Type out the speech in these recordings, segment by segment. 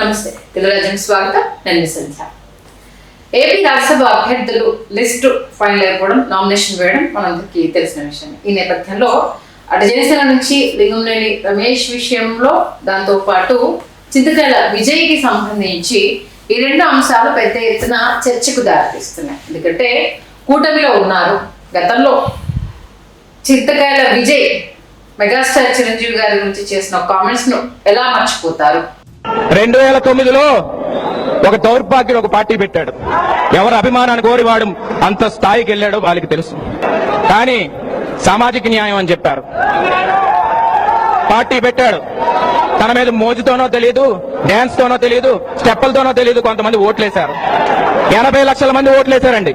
నమస్తే తెలుగురాజ్యం స్వాగతం. నేను సంధ్య. ఏపీ రాజ్యసభ అభ్యర్థులు లిస్టు ఫైనల్ అయిపోవడం, నామినేషన్ వేయడం మనందరికీ తెలిసిన విషయం. ఈ నేపథ్యంలో అటు జనసేన నుంచి లింగంనేని రమేష్ విషయంలో, దాంతో పాటు చింతకాయల విజయ్కి సంబంధించి ఈ రెండు అంశాలు పెద్ద ఎత్తున చర్చకు దారితీస్తున్నాయి. ఎందుకంటే కూటమిలో ఉన్నారు. గతంలో చింతకాయల విజయ్ మెగాస్టార్ చిరంజీవి గారి గురించి చేసిన కామెంట్స్ ను ఎలా మర్చిపోతారు? 2009లో ఒక దౌర్భాగ్యుడు ఒక పార్టీ పెట్టాడు. ఎవరు అభిమానాన్ని కోరి వాడు అంత స్థాయికి వెళ్ళాడో వాళ్ళకి తెలుసు. కానీ సామాజిక న్యాయం అని చెప్పారు, పార్టీ పెట్టాడు. తన మీద మోజుతోనో తెలియదు, డ్యాన్స్ తోనో తెలియదు, స్టెప్పులతోనో తెలియదు, కొంతమంది ఓట్లేశారు. 80 లక్షల మంది ఓట్లేశారండి.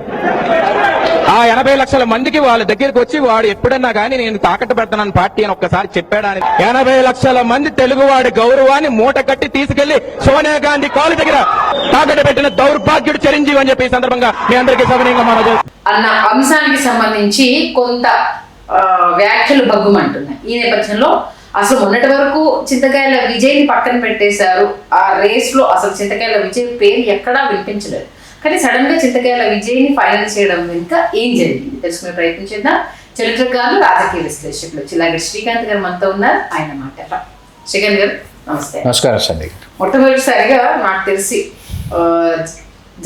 ఆ 80 లక్షల మందికి వాళ్ళ దగ్గరికి వచ్చి వాడు ఎప్పుడన్నా కానీ నేను తాకట్టు పెడతానని పార్టీ అని ఒక్కసారి చెప్పాడని 80 లక్షల మంది తెలుగువాడి గౌరవాన్ని మూట కట్టి తీసుకెళ్లి సోనియా గాంధీ కాలు దగ్గర తాకట్టు పెట్టిన దౌర్భాగ్యుడు చిరంజీవి అని చెప్పి ఈ సందర్భంగా మీ అందరికీ సవినయంగా మనది అన్న అంశానికి సంబంధించి కొంత వ్యాఖ్యలు భగ్గుమంటున్నాయి. ఈ నేపథ్యంలో అసలు మొన్నటి వరకు చింతకాయల విజయ్ని పక్కన పెట్టేశారు. ఆ రేస్ లో అసలు చింతకాయల విజయ్ పేరు ఎక్కడా వినిపించలేదు. కానీ సడన్ గా చింతకాయల విజయ్ని ఫైనల్ చేయడం ఇంకా ఏం జరిగింది తెలుసుకునే ప్రయత్నం చేద్దాం. చరిత్రకారులు, రాజకీయ విశ్లేషకులు చిల్లాగడ్డి శ్రీకాంత్ గారు మనతో ఉన్నారు. ఆయన మాట. శ్రీకాంత్ గారు నమస్తే. నమస్కారం అండి. మొట్టమొదటిసారిగా నాకు తెలిసి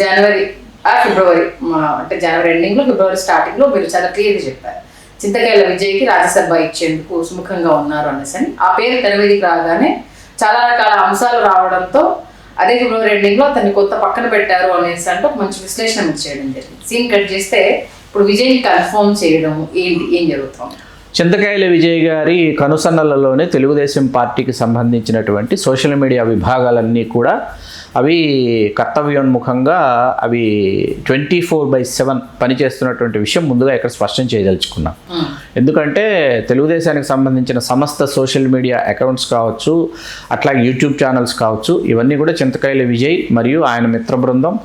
జనవరి ఫిబ్రవరి, అంటే జనవరి ఎండింగ్ లో ఫిబ్రవరి స్టార్టింగ్ లో మీరు చాలా క్లియర్గా చెప్పారు చింతకాయల విజయ్కి రాజ్యసభ ఇచ్చేందుకు సుముఖంగా ఉన్నారు అనేసి. ఆ పేరు తెర మీదకి రాగానే చాలా రకాల అంశాలు రావడంతో అదే ఫిబ్రవరి ఎండింగ్ లో అతన్ని కొత్త పక్కన పెట్టారు అనేసి అంటే ఒక మంచి విశ్లేషణ చేయడం జరిగింది. సీన్ కట్ చేస్తే ఇప్పుడు విజయ్ని కన్ఫర్మ్ చేయడం ఏం జరుగుతుంది? చింతకాయల విజయ్ గారి కనుసన్నలలోనే తెలుగుదేశం పార్టీకి సంబంధించినటువంటి సోషల్ మీడియా విభాగాలన్నీ కూడా అవి కర్తవ్యోన్ముఖంగా అవి 24/7 పనిచేస్తున్నటువంటి విషయం ముందుగా ఇక్కడ స్పష్టం చేయదలుచుకున్నాం. ఎందుకంటే తెలుగుదేశానికి సంబంధించిన సమస్త సోషల్ మీడియా అకౌంట్స్ కావచ్చు, అట్లాగే యూట్యూబ్ ఛానల్స్ కావచ్చు, ఇవన్నీ కూడా చింతకాయల విజయ్ మరియు ఆయన మిత్ర బృందం,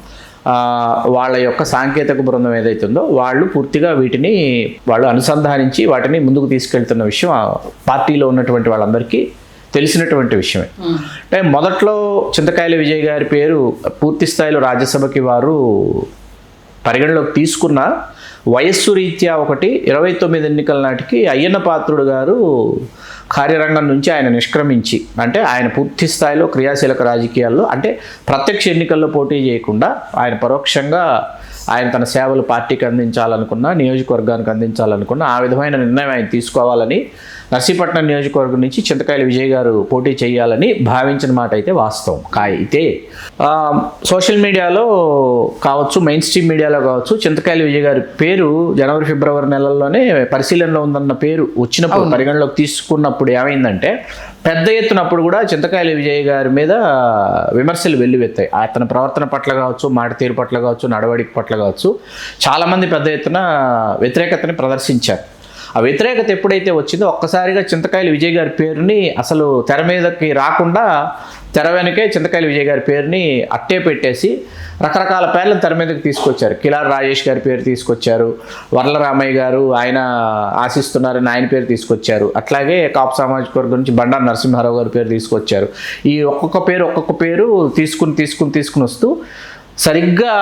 వాళ్ళ యొక్క సాంకేతిక బృందం ఏదైతుందో వాళ్ళు పూర్తిగా వీటిని వాళ్ళు అనుసంధానించి వాటిని ముందుకు తీసుకెళ్తున్న విషయం పార్టీలో ఉన్నటువంటి వాళ్ళందరికీ తెలిసినటువంటి విషయమే. అంటే మొదట్లో చింతకాయల విజయ్ గారి పేరు పూర్తి స్థాయిలో రాజ్యసభకి వారు పరిగణలోకి తీసుకున్న వయస్సు రీత్యా 29 ఎన్నికల నాటికి అయ్యన్న పాత్రుడు గారు కార్యరంగం నుంచి ఆయన నిష్క్రమించి, అంటే ఆయన పూర్తి స్థాయిలో క్రియాశీలక రాజకీయాల్లో, అంటే ప్రత్యక్ష ఎన్నికల్లో పోటీ చేయకుండా ఆయన పరోక్షంగా ఆయన తన సేవలు పార్టీకి అందించాలనుకున్న, నియోజకవర్గానికి అందించాలనుకున్న ఆ విధమైన నిర్ణయం ఆయన తీసుకోవాలని నర్సీపట్నం నియోజకవర్గం నుంచి చింతకాయల విజయ్ గారు పోటీ చేయాలని భావించిన మాట అయితే వాస్తవం. అయితే సోషల్ మీడియాలో కావచ్చు, మెయిన్ స్ట్రీమ్ మీడియాలో కావచ్చు, చింతకాయల విజయ్ గారి పేరు జనవరి ఫిబ్రవరి నెలల్లోనే పరిశీలనలో ఉందన్న పేరు వచ్చినప్పుడు, పరిగణలోకి తీసుకున్నప్పుడు ఏమైందంటే పెద్ద ఎత్తునప్పుడు కూడా చింతకాయల విజయ్ గారి మీద విమర్శలు వెల్లువెత్తాయి. అతని ప్రవర్తన పట్ల కావచ్చు, మాట తీరు పట్ల కావచ్చు, నడవడిక పట్ల కావచ్చు, చాలామంది పెద్ద ఎత్తున వ్యతిరేకతని ప్రదర్శించారు. ఆ వ్యతిరేకత ఎప్పుడైతే వచ్చిందో ఒక్కసారిగా చింతకాయల విజయ్ గారి పేరుని అసలు తెర మీదకి రాకుండా తెర వెనకే చింతకాయల విజయ్ గారి పేరుని అట్టే పెట్టేసి రకరకాల పేర్లను తెర మీదకి తీసుకొచ్చారు. కిలార్ రాజేష్ గారి పేరు తీసుకొచ్చారు, వర్లరామయ్య గారు ఆయన ఆశిస్తున్నారని ఆయన పేరు తీసుకొచ్చారు, అట్లాగే కాపు సామాజిక వర్గం నుంచి బండారు నరసింహారావు గారి పేరు తీసుకొచ్చారు. ఈ ఒక్కొక్క పేరు తీసుకుని వస్తూ సరిగ్గా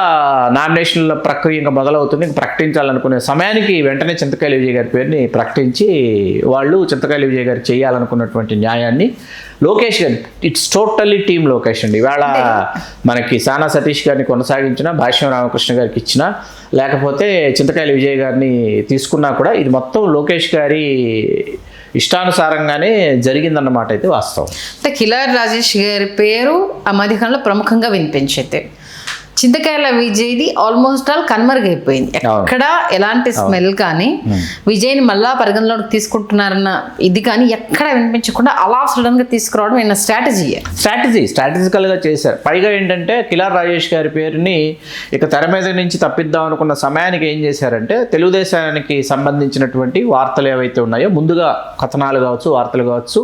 నామినేషన్ల ప్రక్రియ ఇంకా మొదలవుతుంది. ప్రకటించాలనుకునే సమయానికి వెంటనే చింతకాయల విజయ్ గారి పేరుని ప్రకటించి వాళ్ళు చింతకాయల విజయ్ గారు చేయాలనుకున్నటువంటి న్యాయాన్ని లోకేష్ గారి, ఇట్స్ టోటల్లీ టీమ్ లోకేష్ అండి. ఇవాళ మనకి సానా సతీష్ గారిని కొనసాగించిన, భాష్యం రామకృష్ణ గారికి ఇచ్చిన, లేకపోతే చింతకాయల విజయ్ గారిని తీసుకున్నా కూడా ఇది మొత్తం లోకేష్ గారి ఇష్టానుసారంగానే జరిగిందన్నమాట అయితే వాస్తవం. అంటే కిలార్ రాజేష్ గారి పేరు ఆ మధ్యకాలంలో ప్రముఖంగా వినిపించేది. చింతకాయల విజయ్ది ఆల్మోస్ట్ ఆల్ కనుమరుగైపోయింది. ఎక్కడ ఎలాంటి స్మెల్ కానీ విజయ్ని మళ్ళా పరిగణలోకి తీసుకుంటున్నారన్న ఇది కానీ ఎక్కడ వినిపించకుండా అలా సడన్ గా తీసుకురావడం ఏమైనా స్ట్రాటజికల్గా చేశారు. పైగా ఏంటంటే కిలార్ రాజేష్ గారి పేరుని ఇక తెర మీద నుంచి తప్పిద్దాం అనుకున్న సమయానికి ఏం చేశారంటే తెలుగుదేశానికి సంబంధించినటువంటి వార్తలు ఏవైతే ఉన్నాయో, ముందుగా కథనాలు కావచ్చు, వార్తలు కావచ్చు,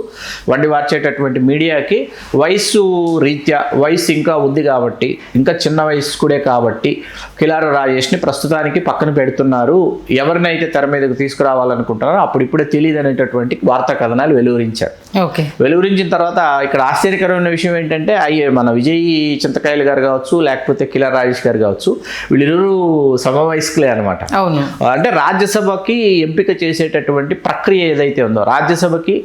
వండి వార్చేటటువంటి మీడియాకి వయసు రీత్యా వయసు ఇంకా ఉంది కాబట్టి, ఇంకా చిన్న వయసు సమవయస్కుడే కాబట్టి కిలార రాజేష్ని ప్రస్తుతానికి పక్కన పెడుతున్నారు, ఎవరినైతే తెర మీదకు తీసుకురావాలనుకుంటున్నారో అప్పుడిప్పుడే తెలియదు అనేటటువంటి వార్తా కథనాలు వెలువరించారు. ఓకే, వెలువరించిన తర్వాత ఇక్కడ ఆశ్చర్యకరమైన విషయం ఏంటంటే మన విజయ్ చింతకాయలు గారు కావచ్చు, లేకపోతే కిలార రాజేష్ గారు కావచ్చు, వీళ్ళిరువురు సమవయస్కులే అనమాట. అవును, అంటే రాజ్యసభకి ఎంపిక చేసేటటువంటి ప్రక్రియ ఏదైతే ఉందో, రాజ్యసభకి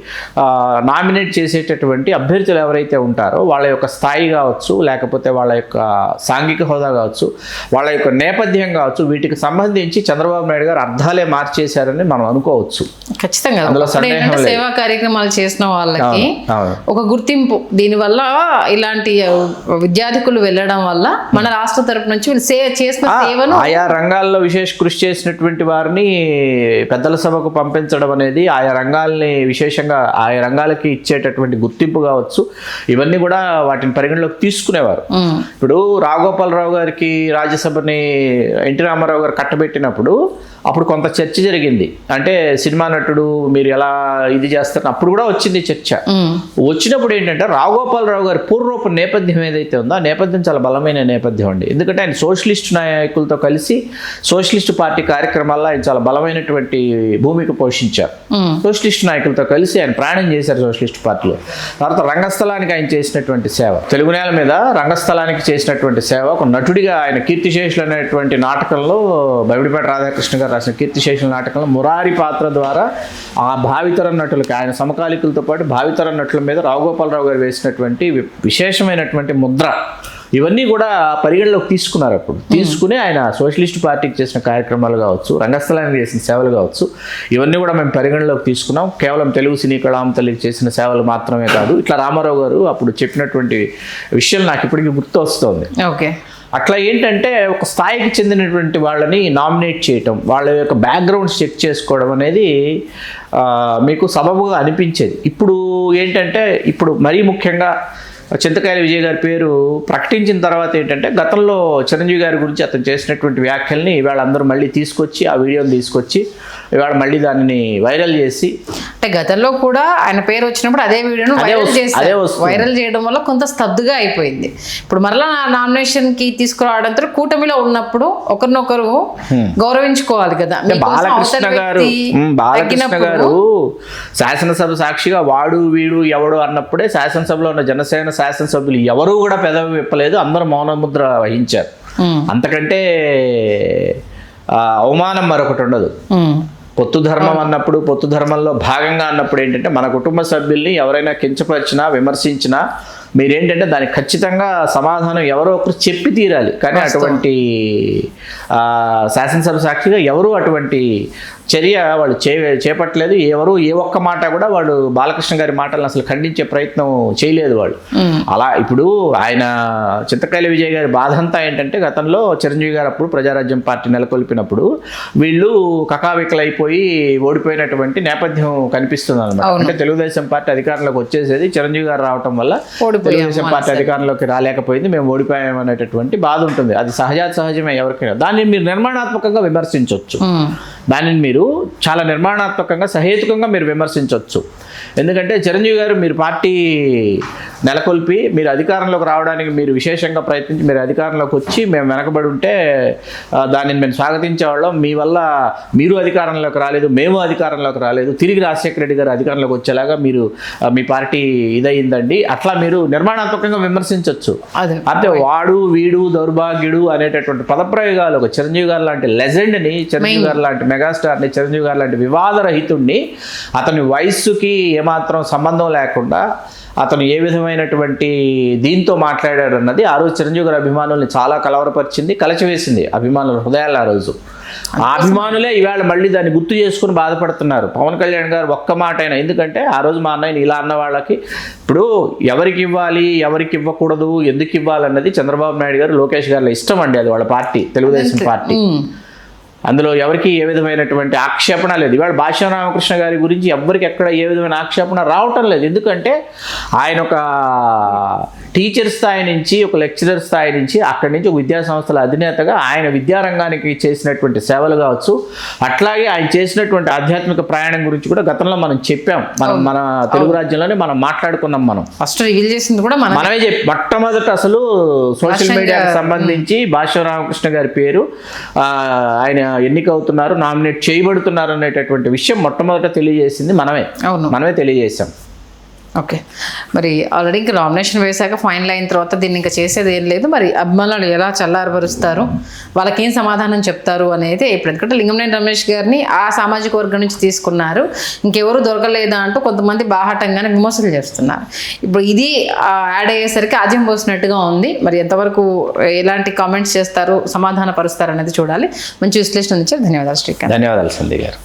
నామినేట్ చేసేటటువంటి అభ్యర్థులు ఎవరైతే ఉంటారో వాళ్ళ యొక్క స్థాయి కావచ్చు, లేకపోతే వాళ్ళ యొక్క సాంఘిక హోదా కావచ్చు, వాళ్ళ యొక్క నేపథ్యం కావచ్చు, వీటికి సంబంధించి చంద్రబాబు నాయుడు గారు అర్థాలే మార్చేశారని మనం అనుకోవచ్చు. ఖచ్చితంగా అందులో సందేహం లేదు. సేవా కార్యక్రమాలు చేసిన వాళ్ళకి ఒక గుర్తింపు, దీనివల్ల ఇలాంటి విద్యార్థికులు వెళ్ళడం వల్ల మన రాష్ట్ర తరపు నుంచి వీళ్ళు చేసిన సేవను ఆయా రంగాల్లో విశేష కృషి చేసినటువంటి వారిని పెద్దల సభకు పంపించడం అనేది ఆయా రంగాల్ని విశేషంగా ఆయా రంగాలకి ఇచ్చేటటువంటి గుర్తింపు కావచ్చు, ఇవన్నీ కూడా వాటిని పరిగణలోకి తీసుకునేవారు. ఇప్పుడు రాఘోపాలరావు గారికి రాజ్యసభని ఎన్టీ రామారావు గారు కట్టబెట్టినప్పుడు అప్పుడు కొంత చర్చ జరిగింది. అంటే సినిమా నటుడు మీరు ఎలా ఇది చేస్తారు అప్పుడు కూడా వచ్చింది చర్చ. వచ్చినప్పుడు ఏంటంటే రాఘోపాలరావు గారి పూర్వపు నేపథ్యం ఏదైతే ఉందో ఆ నేపథ్యం చాలా బలమైన నేపథ్యం అండి. ఎందుకంటే ఆయన సోషలిస్ట్ నాయకులతో కలిసి సోషలిస్ట్ పార్టీ కార్యక్రమాల్లో ఆయన చాలా బలమైనటువంటి భూమిక పోషించారు. సోషలిస్ట్ నాయకులతో కలిసి ఆయన ప్రయాణం చేశారు సోషలిస్ట్ పార్టీలో. తర్వాత రంగస్థలానికి ఆయన చేసినటువంటి సేవ, తెలుగు నేల మీద రంగస్థలానికి చేసినటువంటి సేవ, ఒక నటుడిగా ఆయన కీర్తిశేషులు అనేటువంటి నాటకంలో బైబిడిపేట రాధాకృష్ణ గారు రాసిన కీర్తిశేషుల నాటకంలో మురారి పాత్ర ద్వారా ఆ భావితరం నటులకి, ఆయన సమకాలికులతో పాటు భావితరం నటుల మీద రాఘోపాలరావు గారు వేసినటువంటి విశేషమైనటువంటి ముద్ర, ఇవన్నీ కూడా పరిగణలోకి తీసుకున్నారు. అప్పుడు తీసుకుని ఆయన సోషలిస్ట్ పార్టీకి చేసిన కార్యక్రమాలు కావచ్చు, రంగస్థలానికి చేసిన సేవలు కావచ్చు, ఇవన్నీ కూడా మేము పరిగణలోకి తీసుకున్నాం. కేవలం తెలుగు సినీ కళాంతలికి చేసిన సేవలు మాత్రమే కాదు, ఇట్లా రామారావు గారు అప్పుడు చెప్పినటువంటి విషయం నాకు ఇప్పటికీ గుర్తు వస్తుంది. ఓకే, అట్లా ఏంటంటే ఒక స్థాయికి చెందినటువంటి వాళ్ళని నామినేట్ చేయటం, వాళ్ళ యొక్క బ్యాక్గ్రౌండ్స్ చెక్ చేసుకోవడం అనేది మీకు సబబుగా అనిపించేది. ఇప్పుడు ఏంటంటే ఇప్పుడు మరీ ముఖ్యంగా చింతకాయల విజయ్ గారి పేరు ప్రకటించిన తర్వాత ఏంటంటే గతంలో చిరంజీవి గారి గురించి అతను చేసినటువంటి వ్యాఖ్యల్ని ఇవాళ అందరూ మళ్ళీ తీసుకొచ్చి ఆ వీడియోని తీసుకొచ్చి ఇవాళ మళ్ళీ దానిని వైరల్ చేసి, అంటే గతంలో కూడా ఆయన పేరు వచ్చినప్పుడు అదే వీడియోను వైరల్ చేయడం వల్ల కొంత స్తబ్దుగా అయిపోయింది. ఇప్పుడు మరలా నామినేషన్ కి తీసుకురావడంతో కూటమిలో ఉన్నప్పుడు ఒకరినొకరు గౌరవించుకోవాలి కదా. బాలకృష్ణ గారు శాసనసభ సాక్షిగా వాడు వీడు ఎవడు అన్నప్పుడే శాసనసభలో ఉన్న జనసేన శాసనసభ్యులు ఎవరూ కూడా పెదవి విప్పలేదు, అందరూ మౌనముద్ర వహించారు. అంతకంటే అవమానం మరొకటి ఉండదు. పొత్తు ధర్మం అన్నప్పుడు, పొత్తు ధర్మంలో భాగంగా అన్నప్పుడు ఏంటంటే మన కుటుంబ సభ్యుల్ని ఎవరైనా కించపరిచినా విమర్శించినా మీరేంటంటే దానికి ఖచ్చితంగా సమాధానం ఎవరో ఒకరు చెప్పి తీరాలి. కానీ అటువంటి శాసనసభ సాక్షిగా ఎవరు అటువంటి చర్య వాళ్ళు చేపట్టలేదు. ఎవరు ఏ ఒక్క మాట కూడా వాళ్ళు బాలకృష్ణ గారి మాటలను అసలు ఖండించే ప్రయత్నం చేయలేదు వాళ్ళు. అలా ఇప్పుడు ఆయన చింతకాయల విజయ్ గారి బాధ అంతా ఏంటంటే గతంలో చిరంజీవి గారు అప్పుడు ప్రజారాజ్యం పార్టీ నెలకొల్పినప్పుడు వీళ్ళు కకావికలైపోయి ఓడిపోయినటువంటి నేపథ్యం కనిపిస్తుంది అనమాట. అంటే తెలుగుదేశం పార్టీ అధికారంలోకి వచ్చేసేది, చిరంజీవి గారు రావటం వల్ల తెలుగుదేశం పార్టీ అధికారంలోకి రాలేకపోయింది, మేము ఓడిపోయామనేటటువంటి బాధ ఉంటుంది. అది సహజమే ఎవరికైనా. దాన్ని మీరు నిర్మాణాత్మకంగా విమర్శించవచ్చు, దానిని మీరు చాలా నిర్మాణాత్మకంగా సహేతుకంగా మీరు విమర్శించవచ్చు. ఎందుకంటే చిరంజీవి గారు మీరు పార్టీ నెలకొల్పి మీరు అధికారంలోకి రావడానికి మీరు విశేషంగా ప్రయత్నించి మీరు అధికారంలోకి వచ్చి మేము వెనకబడి ఉంటే దానిని మేము స్వాగతించేవాళ్ళం. మీ వల్ల మీరు అధికారంలోకి రాలేదు, మేము అధికారంలోకి రాలేదు, తిరిగి రాజశేఖర రెడ్డి గారు అధికారంలోకి వచ్చేలాగా మీరు మీ పార్టీ ఇదయిందండి, అట్లా మీరు నిర్మాణాత్మకంగా విమర్శించవచ్చు. అంటే వాడు వీడు దౌర్భాగ్యుడు అనేటటువంటి పదప్రయోగాలు ఒక చిరంజీవి గారు లాంటి లెజెండ్ని, చిరంజీవి గారు లాంటి మెగాస్టార్ని, చిరంజీవి గారు లాంటి వివాదరహితుడిని, అతని వయస్సుకి ఏమాత్రం సంబంధం లేకుండా అతను ఏ విధమైనటువంటి దీంతో మాట్లాడాడు అన్నది ఆ రోజు చిరంజీవి గారి అభిమానుల్ని చాలా కలవరపరిచింది, కలచివేసింది అభిమానుల హృదయాలు. ఆ రోజు ఆ అభిమానులే ఇవాళ మళ్ళీ దాన్ని గుర్తు చేసుకుని బాధపడుతున్నారు. పవన్ కళ్యాణ్ గారు ఒక్క మాట అయినా, ఎందుకంటే ఆ రోజు మా అన్నయ్యని ఇలా అన్న వాళ్ళకి ఇప్పుడు ఎవరికి ఇవ్వాలి ఎవరికి ఇవ్వకూడదు ఎందుకు ఇవ్వాలన్నది చంద్రబాబు నాయుడు గారు లోకేష్ గారిలో ఇష్టం అండి. అది వాళ్ళ పార్టీ, తెలుగుదేశం పార్టీ. అందులో ఎవరికి ఏ విధమైనటువంటి ఆక్షేపణ లేదు. ఇవాళ భాష్యం రామకృష్ణ గారి గురించి ఎవ్వరికి ఎక్కడ ఏ విధమైన ఆక్షేపణ రావటం లేదు. ఎందుకంటే ఆయన ఒక టీచర్ స్థాయి నుంచి, ఒక లెక్చరర్ స్థాయి నుంచి, అక్కడి నుంచి ఒక విద్యా సంస్థల అధినేతగా ఆయన విద్యారంగానికి చేసినటువంటి సేవలు కావచ్చు, అట్లాగే ఆయన చేసినటువంటి ఆధ్యాత్మిక ప్రయాణం గురించి కూడా గతంలో మనం చెప్పాం. మన తెలుగు రాజ్యంలోనే మనం మాట్లాడుకున్నాం. మనం ఫస్ట్ రివీల్ చేసింది కూడా మనమే చెప్పి మొట్టమొదట అసలు సోషల్ మీడియాకి సంబంధించి భాష్యం రామకృష్ణ గారి పేరు ఆయన ఎన్నికవుతున్నారు, నామినేట్ చేయబడుతున్నారు అనేటటువంటి విషయం మొట్టమొదట తెలియజేసింది మనమే తెలియజేశాం. ఓకే, మరి ఆల్రెడీ ఇంకా నామినేషన్ వేశాక ఫైనల్ అయిన తర్వాత దీన్ని ఇంకా చేసేది ఏం లేదు. మరి అభిమానులు ఎలా చల్లారబరుస్తారు, వాళ్ళకి ఏం సమాధానం చెప్తారు అనేది ఇప్పుడు. ఎందుకంటే లింగంనేని రమేష్ గారిని ఆ సామాజిక వర్గం నుంచి తీసుకున్నారు, ఇంకెవరు దొరకలేదా అంటూ కొంతమంది బాహాటంగానే విమర్శలు చేస్తున్నారు. ఇప్పుడు ఇది యాడ్ అయ్యేసరికి ఆజ్యం పోసినట్టుగా ఉంది. మరి ఎంతవరకు ఎలాంటి కామెంట్స్ చేస్తారు, సమాధాన పరుస్తారు అనేది చూడాలి. మంచి విశ్లేషణ ఇచ్చారు. ధన్యవాదాలు శ్రీకాంత్. ధన్యవాదాలు సంధ్య గారు.